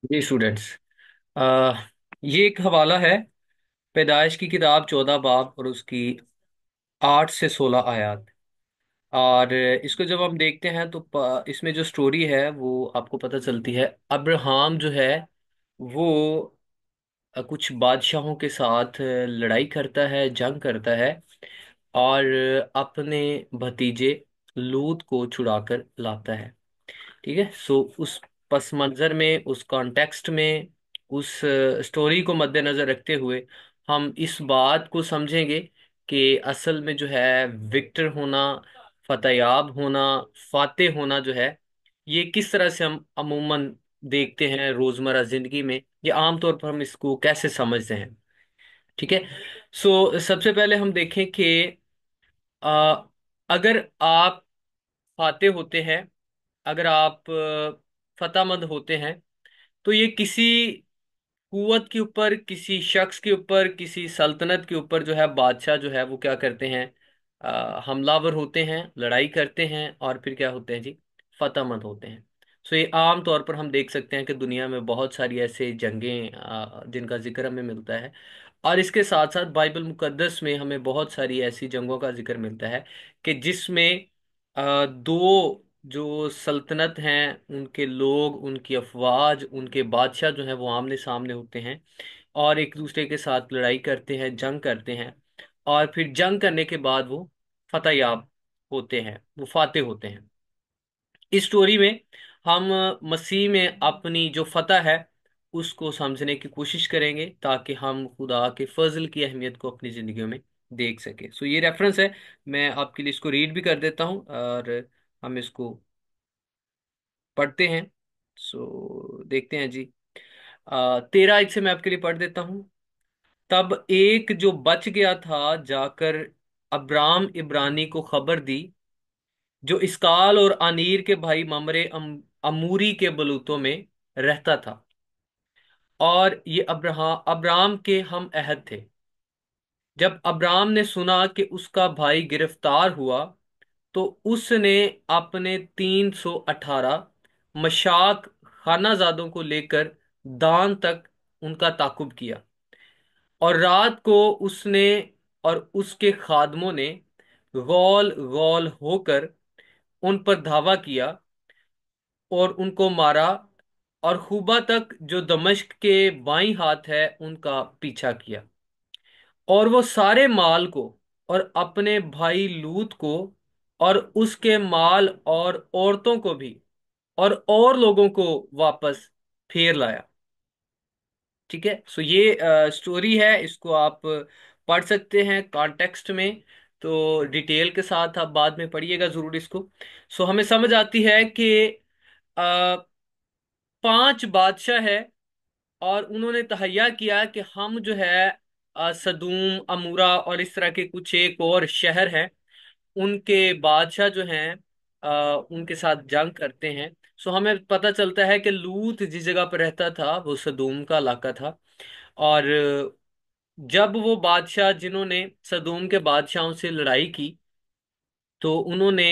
जी students, आ, ये एक हवाला है। पैदाइश की किताब 14 बाब और उसकी 8 से 16 आयत। और इसको जब हम देखते हैं तो इसमें जो स्टोरी है वो आपको पता चलती है। अब्राहम जो है वो कुछ बादशाहों के साथ लड़ाई करता है, जंग करता है, और अपने भतीजे लूत को छुड़ाकर लाता है। ठीक है। सो उस पस मंजर में, उस कॉन्टेक्स्ट में, उस स्टोरी को मद्देनजर रखते हुए हम इस बात को समझेंगे कि असल में जो है विक्टर होना, फतेयाब होना, फातेह होना जो है, ये किस तरह से हम अमूमन देखते हैं रोजमर्रा जिंदगी में, ये आमतौर पर हम इसको कैसे समझते हैं। ठीक है। सो सबसे पहले हम देखें कि अ, अगर आप फाते होते हैं, अगर आप फतेहमंद होते हैं, तो ये किसी कुवत के ऊपर, किसी शख्स के ऊपर, किसी सल्तनत के ऊपर जो है बादशाह जो है वो क्या करते हैं, हमलावर होते हैं, लड़ाई करते हैं, और फिर क्या होते हैं जी, फतेहमंद होते हैं। सो ये आम तौर पर हम देख सकते हैं कि दुनिया में बहुत सारी ऐसे जंगें जिनका जिक्र हमें मिलता है। और इसके साथ साथ बाइबल मुकद्दस में हमें बहुत सारी ऐसी जंगों का जिक्र मिलता है कि जिसमें दो जो सल्तनत हैं, उनके लोग, उनकी अफवाज, उनके बादशाह जो हैं वो आमने सामने होते हैं और एक दूसरे के साथ लड़ाई करते हैं, जंग करते हैं, और फिर जंग करने के बाद वो फतेहयाब होते हैं, वो फातेह होते हैं। इस स्टोरी में हम मसीह में अपनी जो फतह है उसको समझने की कोशिश करेंगे ताकि हम खुदा के फजल की अहमियत को अपनी जिंदगियों में देख सके। सो ये रेफरेंस है, मैं आपके लिए इसको रीड भी कर देता हूँ और हम इसको पढ़ते हैं। सो देखते हैं जी। 13 से मैं आपके लिए पढ़ देता हूँ। तब एक जो बच गया था जाकर अब्राम इब्रानी को खबर दी, जो इसकाल और अनीर के भाई ममरे अमूरी के बलूतों में रहता था, और ये अब्राम के हम अहद थे। जब अब्राम ने सुना कि उसका भाई गिरफ्तार हुआ, तो उसने अपने 318 मशाक खानाजादों को लेकर दान तक उनका ताकुब किया, और रात को उसने और उसके खादमों ने गौल गौल होकर उन पर धावा किया और उनको मारा, और खूबा तक जो दमिश्क के बाईं हाथ है उनका पीछा किया। और वो सारे माल को और अपने भाई लूत को और उसके माल और औरतों को भी और लोगों को वापस फेर लाया। ठीक है। सो ये स्टोरी है, इसको आप पढ़ सकते हैं कॉन्टेक्स्ट में। तो डिटेल के साथ आप बाद में पढ़िएगा जरूर इसको। सो हमें समझ आती है कि 5 बादशाह है, और उन्होंने तहैया किया कि हम जो है सदूम, अमूरा और इस तरह के कुछ एक और शहर हैं, उनके बादशाह जो हैं उनके साथ जंग करते हैं। सो हमें पता चलता है कि लूत जिस जगह पर रहता था वो सदूम का इलाका था। और जब वो बादशाह जिन्होंने सदूम के बादशाहों से लड़ाई की, तो उन्होंने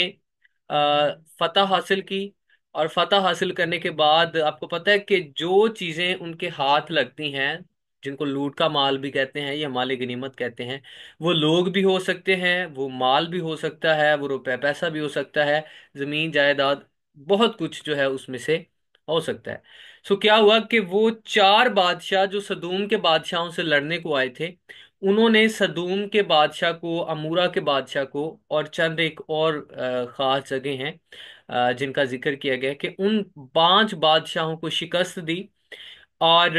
फतह हासिल की। और फतह हासिल करने के बाद आपको पता है कि जो चीजें उनके हाथ लगती हैं, जिनको लूट का माल भी कहते हैं या माल गनीमत कहते हैं, वो लोग भी हो सकते हैं, वो माल भी हो सकता है, वो रुपए पैसा भी हो सकता है, जमीन जायदाद, बहुत कुछ जो है उसमें से हो सकता है। सो क्या हुआ कि वो 4 बादशाह जो सदूम के बादशाहों से लड़ने को आए थे, उन्होंने सदूम के बादशाह को, अमूरा के बादशाह को, और चंद एक और खास जगह हैं जिनका जिक्र किया गया है, कि उन 5 बादशाहों को शिकस्त दी। और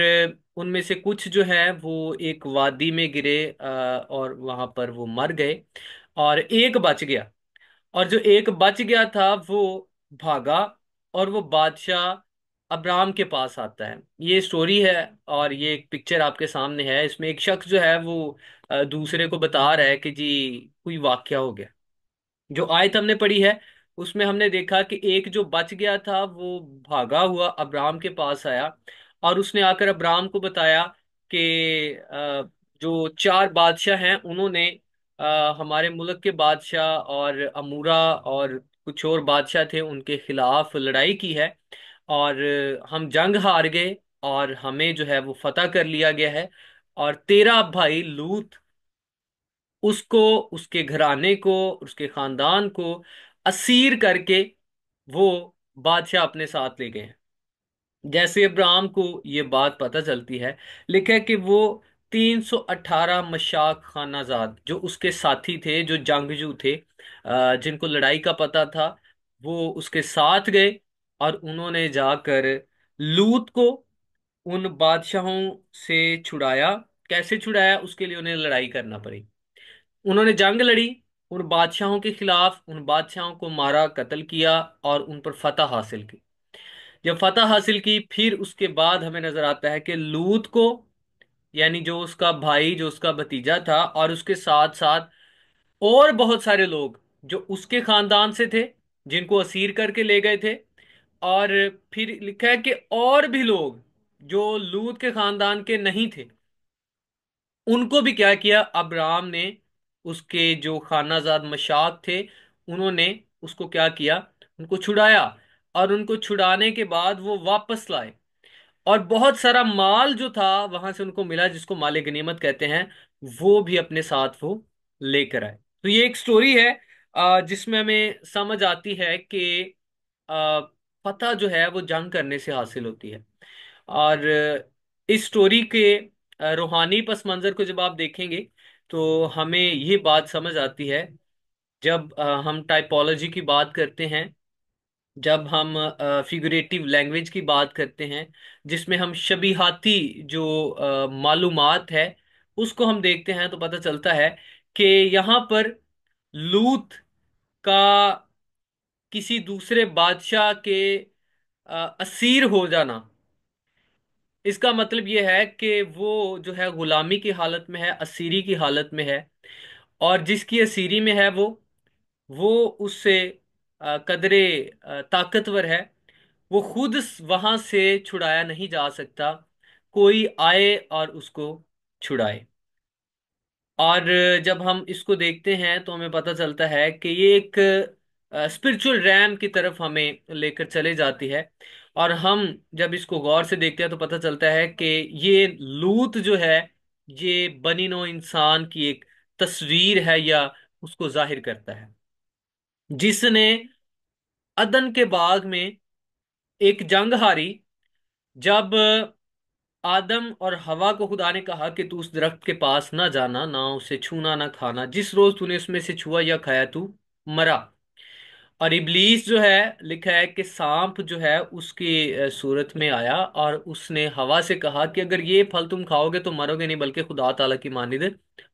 उनमें से कुछ जो है वो एक वादी में गिरे, और वहां पर वो मर गए, और एक बच गया। और जो एक बच गया था वो भागा, और वो बादशाह अब्राम के पास आता है। ये स्टोरी है, और ये एक पिक्चर आपके सामने है। इसमें एक शख्स जो है वो दूसरे को बता रहा है कि जी कोई वाकया हो गया। जो आयत हमने पढ़ी है उसमें हमने देखा कि एक जो बच गया था वो भागा हुआ अब्राम के पास आया, और उसने आकर अब्राम को बताया कि जो 4 बादशाह हैं उन्होंने हमारे मुल्क के बादशाह और अमूरा और कुछ और बादशाह थे उनके खिलाफ लड़ाई की है, और हम जंग हार गए, और हमें जो है वो फतह कर लिया गया है। और तेरा भाई लूत उसको, उसके घराने को, उसके खानदान को असीर करके वो बादशाह अपने साथ ले गए हैं। जैसे अब्राहम को ये बात पता चलती है, लिखा है कि वो 318 मशाक खानाजाद जो उसके साथी थे, जो जंगजू थे, जिनको लड़ाई का पता था, वो उसके साथ गए और उन्होंने जाकर लूत को उन बादशाहों से छुड़ाया। कैसे छुड़ाया? उसके लिए उन्हें लड़ाई करना पड़ी। उन्होंने जंग लड़ी उन बादशाहों के खिलाफ, उन बादशाहों को मारा, कत्ल किया और उन पर फतह हासिल की। जब फतह हासिल की, फिर उसके बाद हमें नजर आता है कि लूत को, यानी जो उसका भाई, जो उसका भतीजा था, और उसके साथ साथ और बहुत सारे लोग जो उसके खानदान से थे, जिनको असीर करके ले गए थे। और फिर लिखा है कि और भी लोग जो लूत के खानदान के नहीं थे, उनको भी क्या किया अब्राम ने, उसके जो खानाजाद मशाक थे, उन्होंने उसको क्या किया, उनको छुड़ाया। और उनको छुड़ाने के बाद वो वापस लाए, और बहुत सारा माल जो था वहां से उनको मिला, जिसको माले गनीमत कहते हैं, वो भी अपने साथ वो लेकर आए। तो ये एक स्टोरी है जिसमें हमें समझ आती है कि फतह जो है वो जंग करने से हासिल होती है। और इस स्टोरी के रूहानी पस मंजर को जब आप देखेंगे तो हमें ये बात समझ आती है। जब हम टाइपोलॉजी की बात करते हैं, जब हम फिगरेटिव लैंग्वेज की बात करते हैं, जिसमें हम शबीहाती जो मालूमात है उसको हम देखते हैं, तो पता चलता है कि यहाँ पर लूत का किसी दूसरे बादशाह के असीर हो जाना, इसका मतलब ये है कि वो जो है गुलामी की हालत में है, असीरी की हालत में है। और जिसकी असीरी में है वो उससे कदरे ताकतवर है, वो खुद वहां से छुड़ाया नहीं जा सकता, कोई आए और उसको छुड़ाए। और जब हम इसको देखते हैं तो हमें पता चलता है कि ये एक स्पिरिचुअल रैम की तरफ हमें लेकर चले जाती है। और हम जब इसको गौर से देखते हैं तो पता चलता है कि ये लूत जो है, ये बनी नौ इंसान की एक तस्वीर है, या उसको जाहिर करता है, जिसने अदन के बाग में एक जंग हारी। जब आदम और हवा को खुदा ने कहा कि तू उस दरख्त के पास ना जाना, ना उसे छूना, ना खाना, जिस रोज तूने उसमें से छुआ या खाया तू मरा। और इब्लीस जो है, लिखा है कि सांप जो है उसकी सूरत में आया और उसने हवा से कहा कि अगर ये फल तुम खाओगे तो मरोगे नहीं, बल्कि खुदा ताला की मानिंद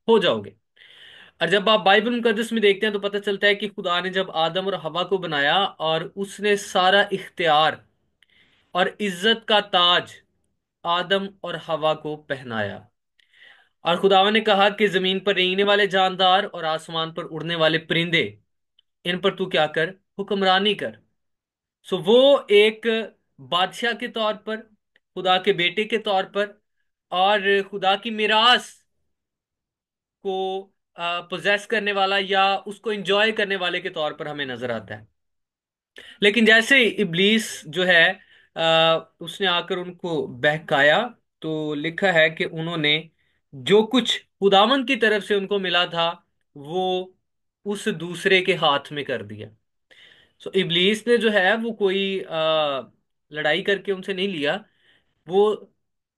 हो जाओगे। और जब आप बाइबल मुकद्दस में देखते हैं तो पता चलता है कि खुदा ने जब आदम और हवा को बनाया और उसने सारा इख्तियार और इज्जत का ताज आदम और हवा को पहनाया। और खुदावन ने कहा कि जमीन पर रेंगने वाले जानदार और आसमान पर उड़ने वाले परिंदे, इन पर तू क्या कर, हुक्मरानी कर। सो वो एक बादशाह के तौर पर, खुदा के बेटे के तौर पर, और खुदा की मिरास को पोजेस करने वाला या उसको एंजॉय करने वाले के तौर पर हमें नजर आता है। लेकिन जैसे इब्लीस जो है उसने आकर उनको बहकाया, तो लिखा है कि उन्होंने जो कुछ खुदावन की तरफ से उनको मिला था वो उस दूसरे के हाथ में कर दिया। सो इब्लीस ने जो है वो कोई लड़ाई करके उनसे नहीं लिया। वो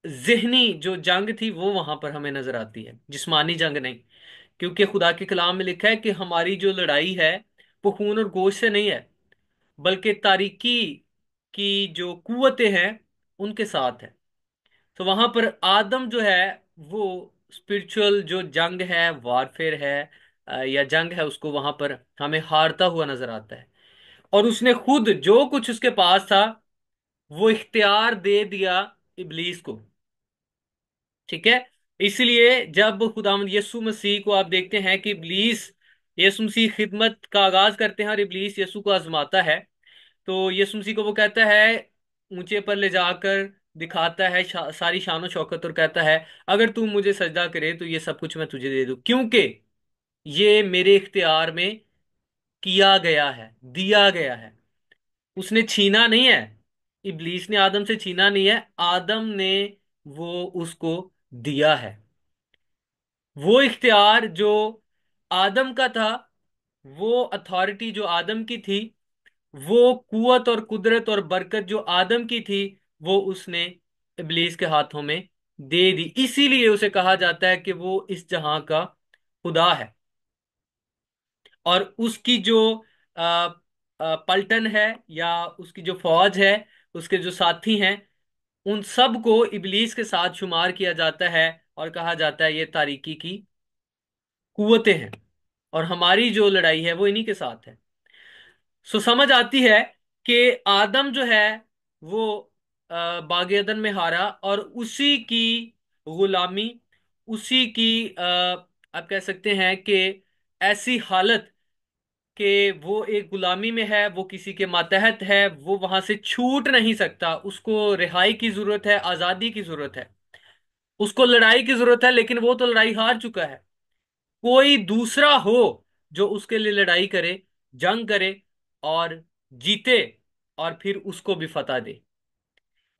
जिहनी जो जंग थी वो वहां पर हमें नजर आती है, जिस्मानी जंग नहीं। क्योंकि खुदा के कलाम में लिखा है कि हमारी जो लड़ाई है वो खून और गोश्त से नहीं है, बल्कि तारीकी की जो कुव्वतें हैं उनके साथ है। तो वहां पर आदम जो है वो स्पिरिचुअल जो जंग है, वारफेयर है, या जंग है, उसको वहां पर हमें हारता हुआ नजर आता है। और उसने खुद जो कुछ उसके पास था वो इख्तियार दे दिया इब्लीस को। ठीक है। इसलिए जब खुदावंद यीशु मसीह को आप देखते हैं कि इब्लीस, यीशु मसीह खिदमत का आगाज करते हैं और इब्लीस यीशु को आजमाता है, तो यीशु मसीह को वो कहता है, ऊंचे पर ले जाकर दिखाता है सारी शान और शौकत, और कहता है अगर तू मुझे सजदा करे तो ये सब कुछ मैं तुझे दे दूं, क्योंकि ये मेरे इख्तियार में किया गया है, दिया गया है। उसने छीना नहीं है, इब्लीस ने आदम से छीना नहीं है, आदम ने वो उसको दिया है। वो इख्तियार जो आदम का था, वो अथॉरिटी जो आदम की थी, वो कुवत और कुदरत और बरकत जो आदम की थी, वो उसने इब्लीस के हाथों में दे दी। इसीलिए उसे कहा जाता है कि वो इस जहां का खुदा है। और उसकी जो आ, पलटन है, या उसकी जो फौज है, उसके जो साथी हैं, उन सब को इब्लीस के साथ शुमार किया जाता है। और कहा जाता है ये तारीकी की कुवतें हैं, और हमारी जो लड़ाई है वो इन्हीं के साथ है। सो समझ आती है कि आदम जो है वो बाग ईदन में हारा, और उसी की गुलामी, उसी की आप कह सकते हैं कि ऐसी हालत कि वो एक गुलामी में है, वो किसी के मातहत है, वो वहां से छूट नहीं सकता। उसको रिहाई की जरूरत है, आजादी की जरूरत है, उसको लड़ाई की जरूरत है, लेकिन वो तो लड़ाई हार चुका है। कोई दूसरा हो जो उसके लिए लड़ाई करे, जंग करे, और जीते, और फिर उसको भी फतह दे।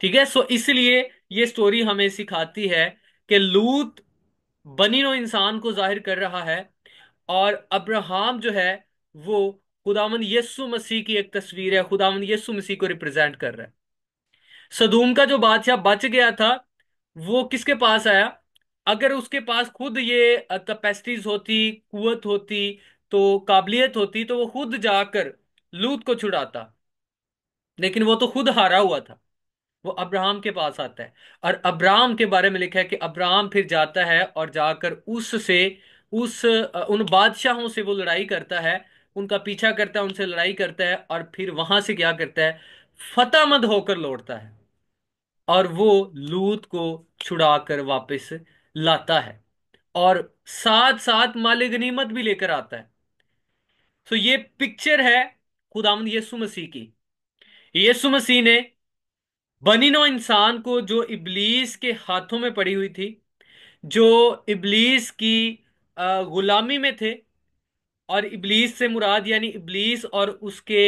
ठीक है। सो इसलिए ये स्टोरी हमें सिखाती है कि लूत बनी नो इंसान को जाहिर कर रहा है, और अब्राहम जो है वो खुदावंद यीशु मसीह की एक तस्वीर है, खुदावंद यीशु मसीह को रिप्रेजेंट कर रहा है। सदूम का जो बादशाह बच गया था, वो किसके पास आया? अगर उसके पास खुद ये कैपेसिटीज होती, कुवत होती, तो काबिलियत होती, तो वो खुद जाकर लूत को छुड़ाता। लेकिन वो तो खुद हारा हुआ था। वो अब्राहम के पास आता है, और अब्राहम के बारे में लिखा है कि अब्राहम फिर जाता है और जाकर उससे, उन बादशाहों से वो लड़ाई करता है, उनका पीछा करता है, उनसे लड़ाई करता है, और फिर वहां से क्या करता है? फतेहमंद होकर लौटता है, और वो लूत को छुड़ाकर वापस लाता है, और साथ साथ माले गनीमत भी लेकर आता है। तो ये पिक्चर है खुदावंद यीशु मसीह की। यीशु मसीह ने बनी नौ इंसान को, जो इब्लीस के हाथों में पड़ी हुई थी, जो इब्लीस की गुलामी में थे, और इब्लीस से मुराद यानी इब्लीस और उसके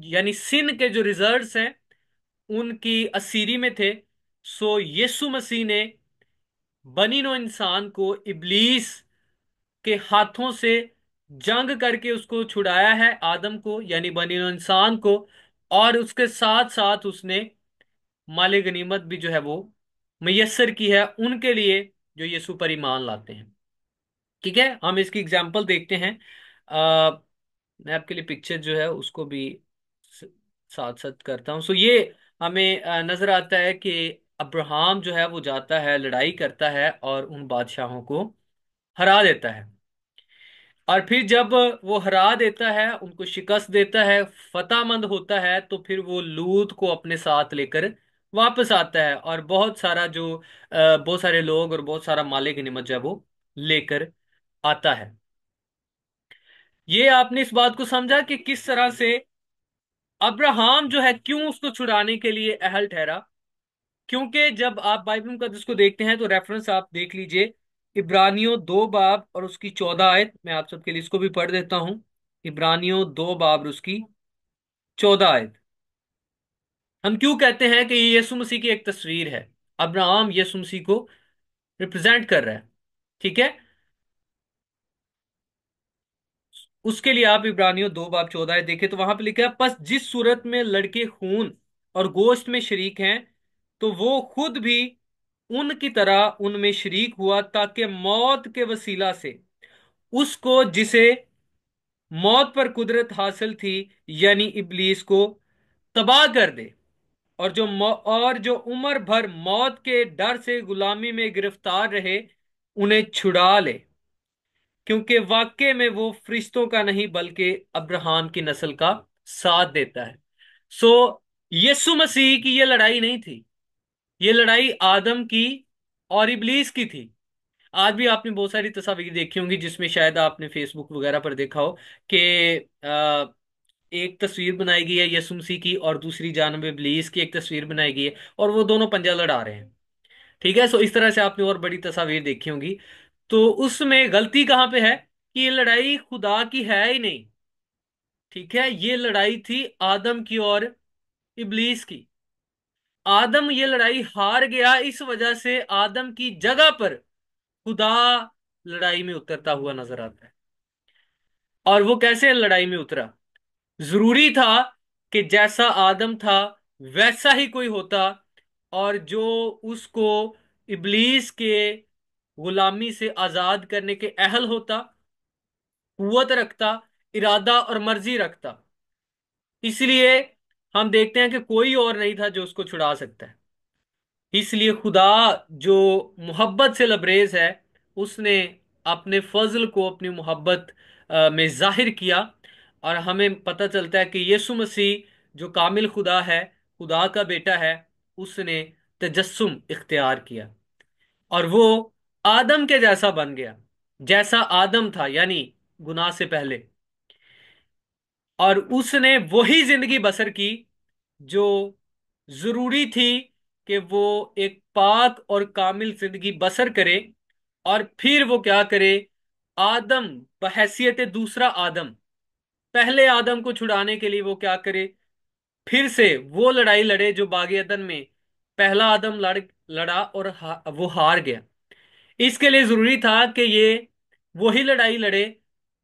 यानी सिन के जो रिजल्ट्स हैं, उनकी असीरी में थे। सो यीशु मसीह ने बनी नो इंसान को इब्लीस के हाथों से जंग करके उसको छुड़ाया है, आदम को यानी बनी नो इंसान को। और उसके साथ साथ उसने माले गनीमत भी जो है वो मैसर की है उनके लिए जो यीशु पर ईमान लाते हैं। ठीक है, हम इसकी एग्जांपल देखते हैं। आ, मैं आपके लिए पिक्चर जो है उसको भी स- साथ साथ करता हूं। सो ये हमें नजर आता है कि अब्राहम जो है वो जाता है, लड़ाई करता है, और उन बादशाहों को हरा देता है। और फिर जब वो हरा देता है, उनको शिकस्त देता है, फतेहमंद होता है, तो फिर वो लूत को अपने साथ लेकर वापस आता है, और बहुत सारा जो बहुत सारे लोग और बहुत सारा माले गनीमत जो है वो लेकर आता है। ये आपने इस बात को समझा कि किस तरह से अब्राहम जो है क्यों उसको छुड़ाने के लिए अहल ठहरा। क्योंकि जब आप बाइबल मुकद्दस को देखते हैं तो रेफरेंस आप देख लीजिए, इब्रानियों 2 बाब और उसकी 14 आयत। मैं आप सबके लिए इसको भी पढ़ देता हूं। इब्रानियों 2 बाब और उसकी 14 आयत। हम क्यों कहते हैं कि ये यीशु मसीह की एक तस्वीर है? अब्राहम यीशु मसीह को रिप्रेजेंट कर रहा है। ठीक है। उसके लिए आप इब्रानियों 2 बाब 14 देखें, तो वहां पे लिखा है, बस जिस सूरत में लड़के खून और गोश्त में शरीक हैं, तो वो खुद भी उनकी तरह उनमें शरीक हुआ, ताकि मौत के वसीला से उसको जिसे मौत पर कुदरत हासिल थी, यानी इब्लीस को तबाह कर दे, और जो उम्र भर मौत के डर से गुलामी में गिरफ्तार रहे, उन्हें छुड़ा ले। क्योंकि वाकई में वो फरिश्तों का नहीं बल्कि अब्राहम की नस्ल का साथ देता है। सो यीशु मसीह की ये लड़ाई नहीं थी, ये लड़ाई आदम की और इब्लीस की थी। आज भी आपने बहुत सारी तस्वीर देखी होंगी, जिसमें शायद आपने फेसबुक वगैरह पर देखा हो कि एक तस्वीर बनाई गई है यीशु मसीह की, और दूसरी जानब इब्लीस की एक तस्वीर बनाई गई है, और वो दोनों पंजा लड़ा रहे हैं। ठीक है। सो इस तरह से आपने और बड़ी तस्वीर देखी होंगी। तो उसमें गलती कहाँ पे है कि ये लड़ाई खुदा की है ही नहीं। ठीक है, ये लड़ाई थी आदम की और इब्लीस की। आदम ये लड़ाई हार गया, इस वजह से आदम की जगह पर खुदा लड़ाई में उतरता हुआ नजर आता है। और वो कैसे लड़ाई में उतरा? जरूरी था कि जैसा आदम था वैसा ही कोई होता, और जो उसको इब्लीस के गुलामी से आजाद करने के अहल होता, कुव्वत रखता, इरादा और मर्जी रखता। इसलिए हम देखते हैं कि कोई और नहीं था जो उसको छुड़ा सकता है। इसलिए खुदा जो मोहब्बत से लबरेज है, उसने अपने फजल को अपनी मोहब्बत में जाहिर किया। और हमें पता चलता है कि यीशु मसीह जो कामिल खुदा है, खुदा का बेटा है, उसने तजस्सुम इख्तियार किया और वो आदम के जैसा बन गया, जैसा आदम था, यानी गुनाह से पहले। और उसने वही जिंदगी बसर की जो जरूरी थी कि वो एक पाक और कामिल जिंदगी बसर करे। और फिर वो क्या करे? आदम बहैसियत दूसरा आदम, पहले आदम को छुड़ाने के लिए वो क्या करे? फिर से वो लड़ाई लड़े जो बागे अदन में पहला आदम लड़ा और वो हार गया। इसके लिए जरूरी था कि ये वही लड़ाई लड़े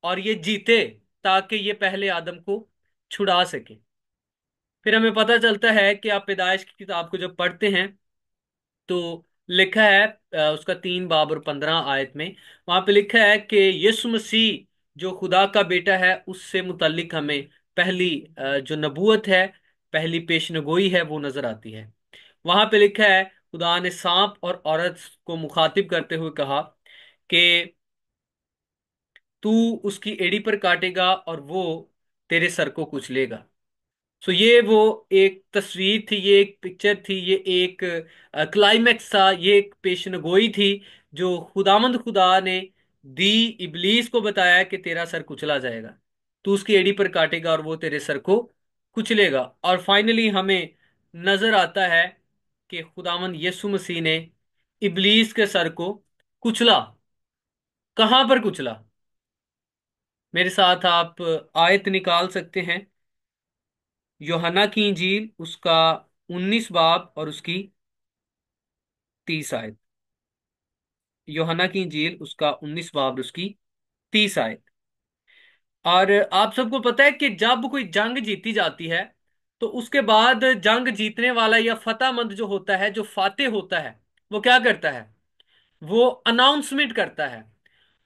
और ये जीते, ताकि ये पहले आदम को छुड़ा सके। फिर हमें पता चलता है कि आप पैदाइश की किताब को जब पढ़ते हैं तो लिखा है उसका 3 बाब और 15 आयत में, वहां पे लिखा है कि यीशु मसीह जो खुदा का बेटा है उससे मुतल्लिक हमें पहली जो नबूवत है, पहली पेशनगोई है, वो नजर आती है। वहां पे लिखा है खुदा ने सांप और औरत को मुखातिब करते हुए कहा कि तू उसकी एड़ी पर काटेगा और वो तेरे सर को कुचलेगा। सो ये वो एक तस्वीर थी, ये एक पिक्चर थी, ये एक क्लाइमैक्स था, ये एक पेशनगोई थी जो खुदामंद खुदा ने दी। इबलीस को बताया कि तेरा सर कुचला जाएगा, तू उसकी एड़ी पर काटेगा और वो तेरे सर को कुचलेगा। और फाइनली हमें नजर आता है कि खुदामंद यीशु मसीह ने इबलीस के सर को कुचला। कहां पर कुचला? मेरे साथ आप आयत निकाल सकते हैं, यूहन्ना की इंजील उसका 19 बाब और उसकी 30 आयत। यूहन्ना की इंजील उसका 19 बाब और उसकी 30 आयत। और आप सबको पता है कि जब कोई जंग जीती जाती है तो उसके बाद जंग जीतने वाला या फतेहमंद जो होता है, जो फातेह होता है, वो क्या करता है? वो अनाउंसमेंट करता है।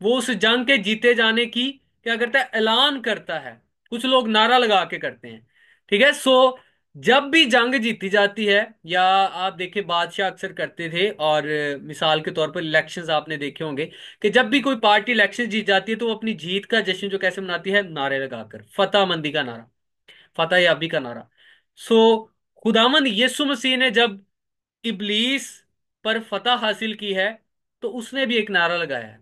वो उस जंग के जीते जाने की क्या करता है? ऐलान करता है। कुछ लोग नारा लगा के करते हैं। ठीक है। सो जब भी जंग जीती जाती है, या आप देखिए बादशाह अक्सर करते थे, और मिसाल के तौर पर इलेक्शंस आपने देखे होंगे कि जब भी कोई पार्टी इलेक्शन जीत जाती है तो वो अपनी जीत का जश्न जो कैसे मनाती है? नारे लगाकर, फतेह मंदी का नारा, फतेह याबी का नारा। सो खुदामंद यीशु मसीह ने जब इबलीस पर फतह हासिल की है तो उसने भी एक नारा लगाया है।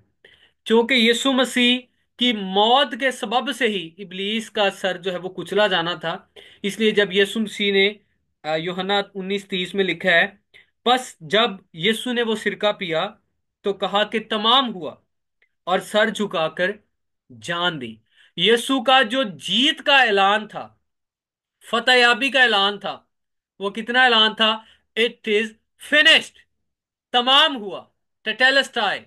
क्योंकि यीशु मसीह की मौत के सबब से ही इबलीस का सर जो है वो कुचला जाना था। इसलिए जब यीशु मसीह ने यूहन्ना 19:30 में लिखा है, बस जब यीशु ने वो सिरका पिया तो कहा कि तमाम हुआ, और सर झुकाकर जान दी। यीशु का जो जीत का ऐलान था, फतेयाबी का ऐलान था, वो कितना ऐलान था? इट इज फिनिश्ड, तमाम हुआ, टेटेलस्टाई,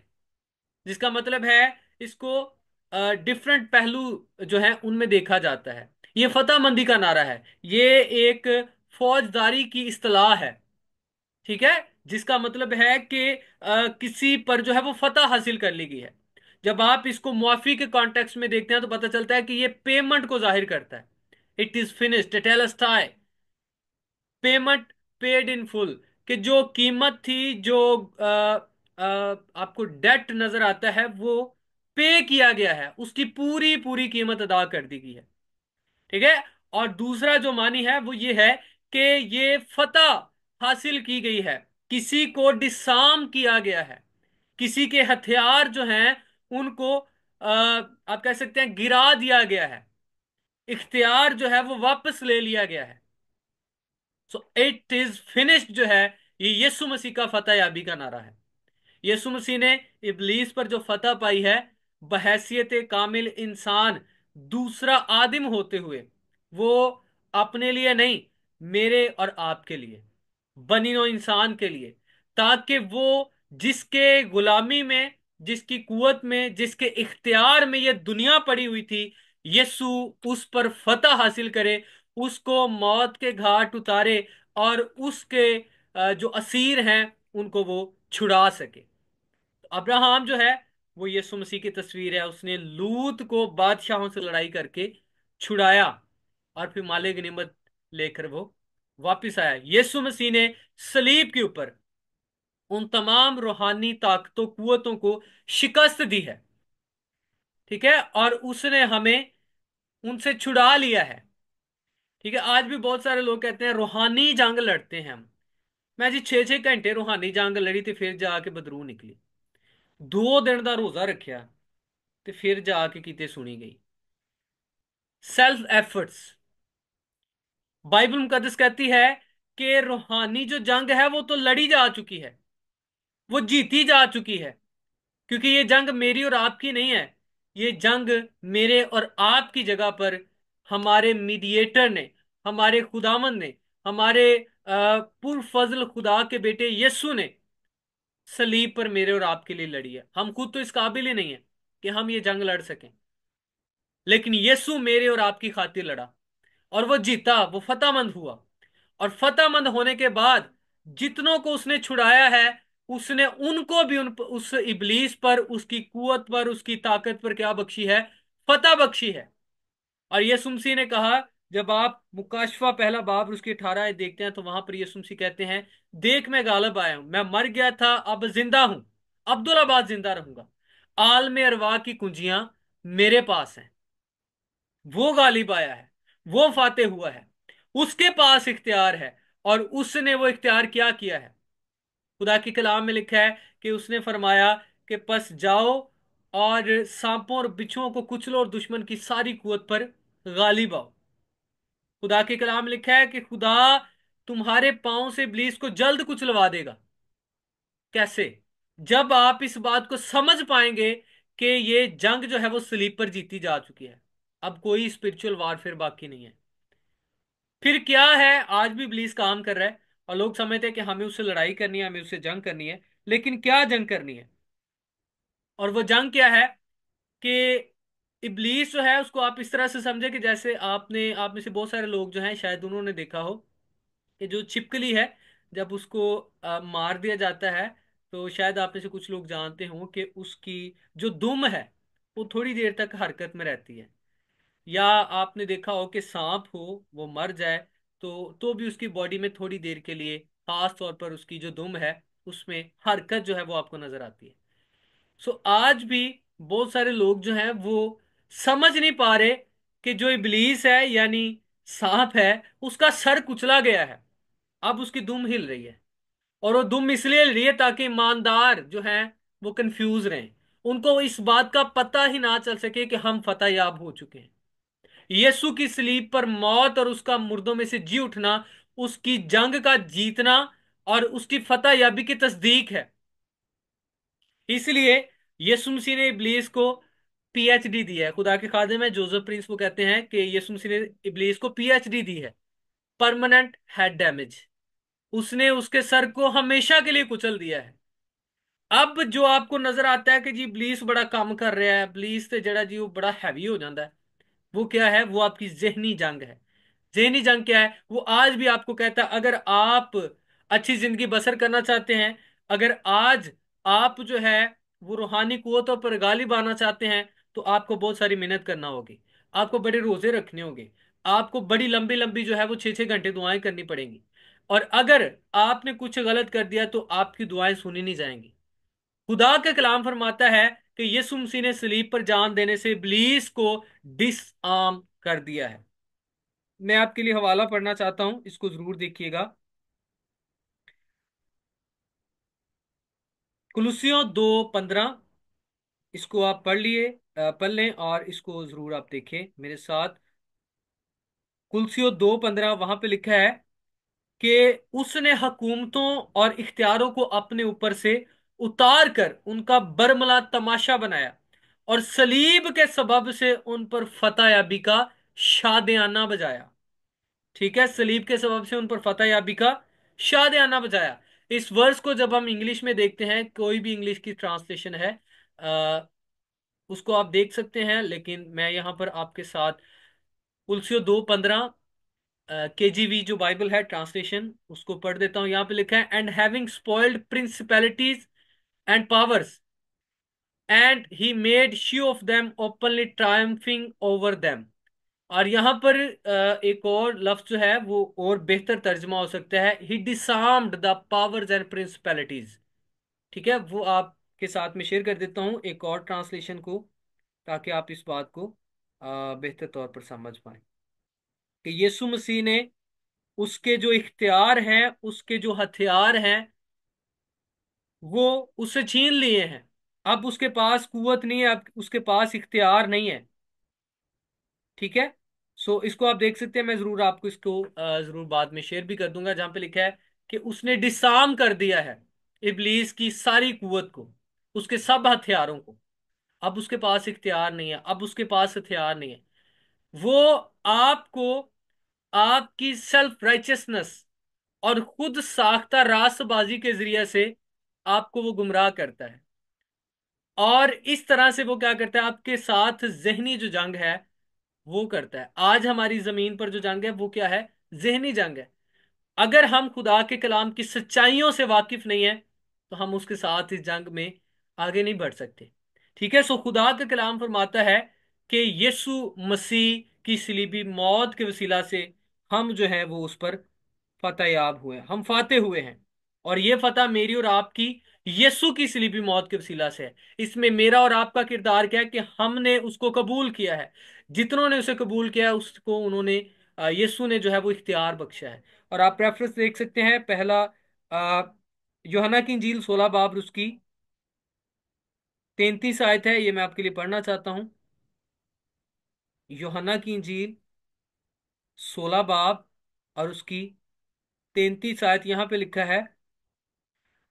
जिसका मतलब है इसको डिफरेंट पहलू जो है उनमें देखा जाता है। ये फतह मंदी का नारा है, ये एक फौजदारी की इस्तलाह है। ठीक है। जिसका मतलब है कि किसी पर जो है वो फतह हासिल कर ली गई है। जब आप इसको मुआफी के कॉन्टेक्स्ट में देखते हैं तो पता चलता है कि ये पेमेंट को जाहिर करता है। इट इज फिनिश्ड, टेटेलस्टाई, पेमेंट पेड इन फुल, कि जो कीमत थी, जो आपको डेट नजर आता है, वो पे किया गया है, उसकी पूरी पूरी कीमत अदा कर दी गई है। ठीक है। और दूसरा जो मानी है वो ये है कि ये फतह हासिल की गई है, किसी को डिसाम किया गया है, किसी के हथियार जो हैं उनको आप कह सकते हैं गिरा दिया गया है, इख्तियार जो है वो वापस ले लिया गया है। सो इट इज फिनिश्ड जो है, ये यीशु मसीह का फतह याबी का नारा है। यीशु मसीह ने इबलीस पर जो फतह पाई है, बहैसियत कामिल इंसान, दूसरा आदिम होते हुए, वो अपने लिए नहीं, मेरे और आपके लिए, बनी नौ इंसान के लिए, ताकि वो जिसके गुलामी में, जिसकी कुवत में, जिसके इख्तियार में ये दुनिया पड़ी हुई थी, यीशु उस पर फतह हासिल करे, उसको मौत के घाट उतारे, और उसके जो असीर हैं उनको वो छुड़ा सके। अब्राहम जो है वो यीशु मसीह की तस्वीर है। उसने लूत को बादशाहों से लड़ाई करके छुड़ाया, और फिर माले गनीमत लेकर वो वापिस आया। यीशु मसीह ने सलीब के ऊपर उन तमाम रूहानी ताकतों, कुवतों को शिकस्त दी है। ठीक है, और उसने हमें उनसे छुड़ा लिया है। ठीक है, आज भी बहुत सारे लोग कहते हैं रूहानी जंग लड़ते हैं हम। मैं जी 6-6 घंटे रूहानी जंग लड़ी ते फिर जाके बदरू निकली। 2 दिन का रोजा रखिया ते फिर जाके किते सुनी गई। सेल्फ एफर्ट्स, बाइबल मुकद्दस कहती है कि रूहानी जो जंग है वो तो लड़ी जा चुकी है, वो जीती जा चुकी है। क्योंकि ये जंग मेरी और आपकी नहीं है, ये जंग मेरे और आपकी जगह पर हमारे मीडिएटर ने, हमारे खुदावंद ने, हमारे पुरफजल खुदा के बेटे यीशु ने सलीब पर मेरे और आपके लिए लड़ी है। हम खुद तो इस काबिल ही नहीं है कि हम ये जंग लड़ सकें, लेकिन यीशु मेरे और आपकी खातिर लड़ा, और वो जीता, वो फतेहमंद हुआ। और फतेहमंद होने के बाद जितनों को उसने छुड़ाया है, उसने उनको भी उस इबलीस पर, उसकी कुवत पर, उसकी ताकत पर क्या बख्शी है? फतह बख्शी है। और यीशु मसीह ने कहा, जब आप मुकाशफा पहला बाब उसकी 18 देखते हैं, तो वहां पर यीशु मसीह कहते हैं, देख मैं गालिब आया हूं, मैं मर गया था अब जिंदा हूं, अब्दुल्लाबाद जिंदा रहूंगा, आलम अरवा की कुंजियां मेरे पास हैं। वो गालिब आया है, वो फातेह हुआ है, उसके पास इख्तियार है, और उसने वो इख्तियार क्या किया है? खुदा की कलाम में लिखा है कि उसने फरमाया कि बस जाओ और सांपों और बिच्छुओं को कुचलो और दुश्मन की सारी कुवत पर गालिब आओ। खुदा की कलाम में लिखा है कि खुदा तुम्हारे पांव से इब्लीस को जल्द कुचलवा देगा। कैसे? जब आप इस बात को समझ पाएंगे कि ये जंग जो है वो सलीब पर जीती जा चुकी है, अब कोई स्पिरिचुअल वारफेयर बाकी नहीं है। फिर क्या है? आज भी इब्लीस काम कर रहा है, और लोग समझते हैं कि हमें उससे लड़ाई करनी है, हमें उससे जंग करनी है। लेकिन क्या जंग करनी है? और वो जंग क्या है? कि इब्लीस जो है उसको आप इस तरह से समझे कि जैसे आप में से बहुत सारे लोग जो हैं शायद उन्होंने देखा हो कि जो छिपकली है, जब उसको मार दिया जाता है, तो शायद आप में से कुछ लोग जानते हो कि उसकी जो दुम है वो थोड़ी देर तक हरकत में रहती है। या आपने देखा हो कि सांप हो, वो मर जाए तो भी उसकी बॉडी में थोड़ी देर के लिए, खास तौर पर उसकी जो दुम है, उसमें हरकत जो है वो आपको नजर आती है। सो आज भी बहुत सारे लोग जो हैं वो समझ नहीं पा रहे कि जो इबलीस है, यानी सांप है, उसका सर कुचला गया है, अब उसकी दुम हिल रही है। और वो दुम इसलिए हिल रही है ताकि ईमानदार जो हैं वो कंफ्यूज रहें, उनको इस बात का पता ही ना चल सके कि हम फतह याब हो चुके हैं। यीशु की सलीब पर मौत और उसका मुर्दों में से जी उठना उसकी जंग का जीतना और उसकी फतह याबी की तस्दीक है। इसलिए यीशु मसीह ने इब्लीस को पीएचडी दी है। खुदा के खादिम है जोसेफ प्रिंस वो कहते हैं कि यीशु मसीह ने इब्लीस को पीएचडी दी है, परमानेंट हेड डैमेज। उसने उसके सर को हमेशा के लिए कुचल दिया है। अब जो आपको नजर आता है कि जी इब्लीस बड़ा काम कर रहा है, इब्लीस से जड़ा जी वो बड़ा हैवी हो जाता है, वो क्या है? वो आपकी जहनी जंग है। जहनी जंग क्या है? वो आज भी आपको कहता है, अगर आप अच्छी जिंदगी बसर करना चाहते हैं, अगर आज आप जो है वो रूहानी कुव्वतों पर गालिब आना चाहते हैं, तो आपको बहुत सारी मेहनत करना होगी, आपको बड़े रोजे रखने होंगे, आपको बड़ी लंबी लंबी जो है वो 6-6 घंटे दुआएं करनी पड़ेंगी। और अगर आपने कुछ गलत कर दिया तो आपकी दुआएं सुनी नहीं जाएंगी। खुदा का कलाम फरमाता है कि यीशु मसीह ने सलीब पर जान देने से इब्लीस को डिसआर्म कर दिया है। मैं आपके लिए हवाला पढ़ना चाहता हूं, इसको जरूर देखिएगा। कुलुसियों 2:15, इसको आप पढ़ लें और इसको जरूर आप देखें मेरे साथ। कुलुसियों 2:15 वहां पे लिखा है कि उसने हुकूमतों और इख्तियारों को अपने ऊपर से उतार कर उनका बरमला तमाशा बनाया, और सलीब के सबब से उन पर फतह याबी का शादियाना बजाया। ठीक है, सलीब के सबब से उन पर फतह याबी का शादियाना बजाया। इस वर्स को जब हम इंग्लिश में देखते हैं, कोई भी इंग्लिश की ट्रांसलेशन है, अ, उसको आप देख सकते हैं, लेकिन मैं यहाँ पर आपके साथ उलसियो 2:15 केजीवी जो बाइबल है ट्रांसलेशन, उसको पढ़ देता हूँ। यहाँ पे लिखा है, and having spoiled principalities and powers and he made show of them openly triumphing over them. और यहाँ पर एक और लफ्ज जो है वो और बेहतर तर्जमा हो सकता है, ही डिसार्म्ड द पावर्स एंड प्रिंसिपैलिटीज। ठीक है, वो आपके साथ में शेयर कर देता हूँ एक और ट्रांसलेशन को, ताकि आप इस बात को बेहतर तौर पर समझ पाए कि यीशु मसीह ने उसके जो इख्तियार हैं, उसके जो हथियार हैं, वो उससे छीन लिए हैं। अब उसके पास कुवत नहीं है, अब उसके पास इख्तियार नहीं है। ठीक है, सो इसको आप देख सकते हैं। मैं जरूर आपको इसको जरूर बाद में शेयर भी कर दूंगा, जहां पे लिखा है कि उसने डिसार्म कर दिया है इब्लीस की सारी कुवत को, उसके सब हथियारों को। अब उसके पास इख्तियार नहीं है, अब उसके पास हथियार नहीं है। वो आपको आपकी सेल्फ राइचियसनेस और खुद साख्ता रास्तबाजी के जरिए से आपको वो गुमराह करता है। और इस तरह से वो क्या करता है, आपके साथ जहनी जो जंग है वो करता है। आज हमारी जमीन पर जो जंग है वो क्या है, जहनी जंग है। अगर हम खुदा के कलाम की सच्चाइयों से वाकिफ नहीं है, तो हम उसके साथ इस जंग में आगे नहीं बढ़ सकते। ठीक है, सो खुदा का कलाम फरमाता है कि यीशु मसीह की सलीबी मौत के वसीला से हम जो है वो उस पर फतह याब हुए, हम फाते हुए हैं। और ये फतह मेरी और आपकी यीशु की सलीबी मौत के वसीला से है। इसमें मेरा और आपका किरदार क्या है कि हमने उसको कबूल किया है। जितनों ने उसे कबूल किया है, उसको उन्होंने यीशु ने जो है वो इख्तियार बख्शा है। और आप रेफरेंस देख सकते हैं, पहला यूहन्ना की इंजील 16 बाब उसकी 33 आयत है, ये मैं आपके लिए पढ़ना चाहता हूँ। यूहन्ना की इंजील 16 बाब और उसकी 33 आयत, यहाँ पे लिखा है,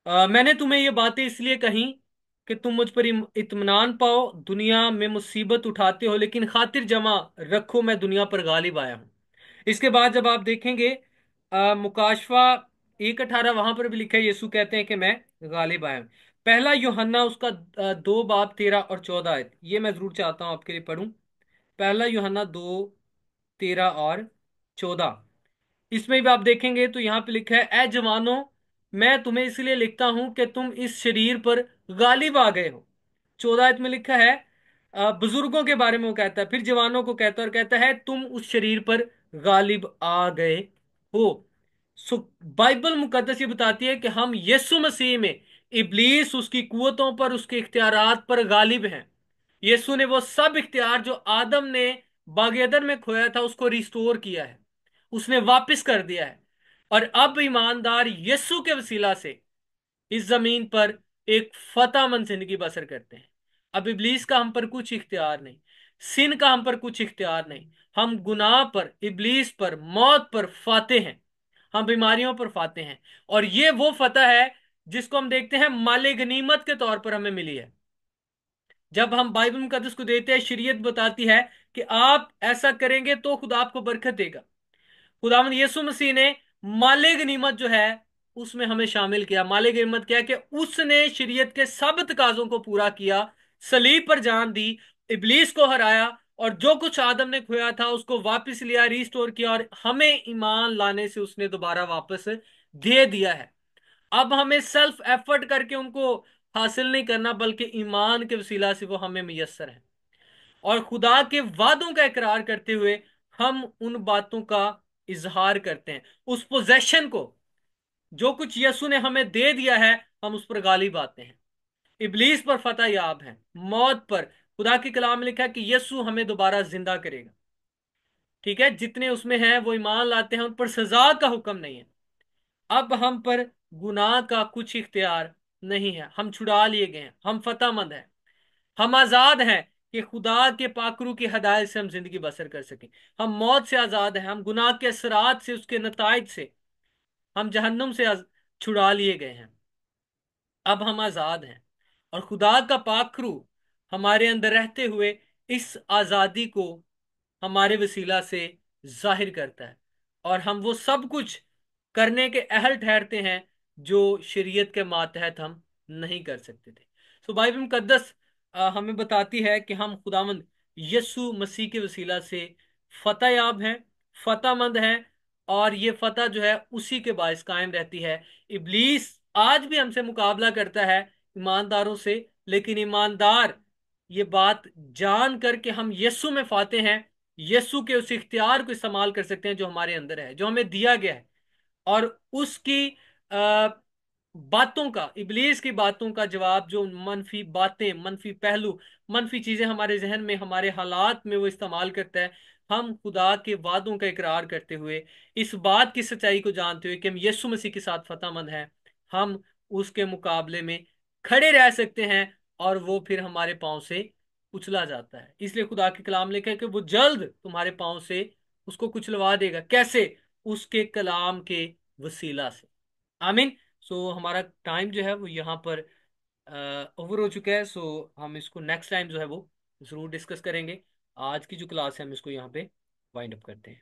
मैंने तुम्हें ये बातें इसलिए कही कि तुम मुझ पर इत्मीनान पाओ। दुनिया में मुसीबत उठाते हो, लेकिन खातिर जमा रखो, मैं दुनिया पर गालिब आया हूं। इसके बाद जब आप देखेंगे मुकाशफा 1:18, वहां पर भी लिखा है, यीशु कहते हैं कि मैं गालिब आया हूं। पहला यूहन्ना उसका 2 बाब 13 और 14 आयत, ये मैं जरूर चाहता हूं आपके लिए पढ़ूं। पहला यूहन्ना 2:13 और 14, इसमें भी आप देखेंगे तो यहाँ पे लिखा है, ए जवानों, मैं तुम्हें इसलिए लिखता हूं कि तुम इस शरीर पर गालिब आ गए हो। 14 में लिखा है, बुजुर्गों के बारे में वो कहता है, फिर जवानों को कहता है और कहता है तुम उस शरीर पर गालिब आ गए हो। सो बाइबल मुकद्दस ये बताती है कि हम यीशु मसीह में इब्लीस उसकी कुवतों पर, उसके इख्तियारात पर गालिब हैं। यीशु ने वो सब इख्तियार जो आदम ने बागेदर में खोया था, उसको रिस्टोर किया है, उसने वापस कर दिया है। और अब ईमानदार यीशु के वसीला से इस जमीन पर एक फतेहमंद जिंदगी बसर करते हैं। अब इब्लीस का हम पर कुछ इख्तियार नहीं, सिन का हम पर कुछ इख्तियार नहीं। हम गुनाह पर, इब्लीस पर, मौत पर फाते हैं, हम बीमारियों पर फाते हैं। और ये वो फतह है जिसको हम देखते हैं माले गनीमत के तौर पर हमें मिली है। जब हम बाइबल मुकद्दस को देते हैं, शरीयत बताती है कि आप ऐसा करेंगे तो खुदा आपको बरकत देगा। खुदावंद यीशु मसीह ने माले गनीमत जो है उसमें हमें शामिल किया। माले गनीमत क्या है कि उसने शरीयत के सब तकाजों को पूरा किया, सलीब पर जान दी, इब्लीस को हराया, और जो कुछ आदम ने खोया था उसको वापस लिया, रिस्टोर किया, और हमें ईमान लाने से उसने दोबारा वापस दे दिया है। अब हमें सेल्फ एफर्ट करके उनको हासिल नहीं करना, बल्कि ईमान के वसीला से वो हमें मुयस्सर है। और खुदा के वादों का इकरार करते हुए हम उन बातों का इजहार करते हैं, उस पोजेशन को, जो कुछ यीशु ने हमें दे दिया है, हम उस पर गालिब आते हैं। इब्लीस पर फतह याब है, मौत पर। खुदा के कलाम में लिखा है कि यीशु हमें दोबारा जिंदा करेगा। ठीक है, जितने उसमें हैं वो ईमान लाते हैं, उन पर सजा का हुक्म नहीं है। अब हम पर गुनाह का कुछ इख्तियार नहीं है, हम छुड़ा लिए गए हैं, हम फतेहमंद हैं, हम आजाद हैं कि खुदा के पाकरू की हदायत से हम जिंदगी बसर कर सकें। हम मौत से आजाद हैं, हम गुनाह के असरात से, उसके नताइज से, हम जहन्नुम से छुड़ा लिए गए हैं। अब हम आजाद हैं, और खुदा का पाखरू हमारे अंदर रहते हुए इस आजादी को हमारे वसीला से जाहिर करता है। और हम वो सब कुछ करने के अहल ठहरते हैं जो शरीयत के मातहत हम नहीं कर सकते थे। सो बाइबल मुकद्दस हमें बताती है कि हम खुदावंद यस्सु मसीह के वसीला से फतह याब हैं, फतहमंद हैं, और ये फतह जो है उसी के बायस कायम रहती है। इब्लीस आज भी हमसे मुकाबला करता है ईमानदारों से, लेकिन ईमानदार ये बात जान कर के हम यस्सु में फाते हैं, यस्सु के उस इख्तियार को इस्तेमाल कर सकते हैं जो हमारे अंदर है, जो हमें दिया गया है। और उसकी आ, बातों का, इब्लीस की बातों का जवाब, जो मनफी बातें, मनफी पहलू, मनफी चीजें हमारे जहन में, हमारे हालात में वो इस्तेमाल करता है, हम खुदा के वादों का इकरार करते हुए, इस बात की सच्चाई को जानते हुए कि हम यीशु मसीह के साथ फतेहमंद हैं, हम उसके मुकाबले में खड़े रह सकते हैं, और वो फिर हमारे पांव से कुचला जाता है। इसलिए खुदा के कलाम लिखा है कि वो जल्द तुम्हारे पांव से उसको कुचलवा देगा। कैसे? उसके कलाम के वसीला से। आमीन। सो हमारा टाइम जो है वो यहाँ पर ओवर हो चुका है। सो हम इसको नेक्स्ट टाइम जो है वो जरूर डिस्कस करेंगे। आज की जो क्लास है हम इसको यहाँ पे वाइंड अप करते हैं।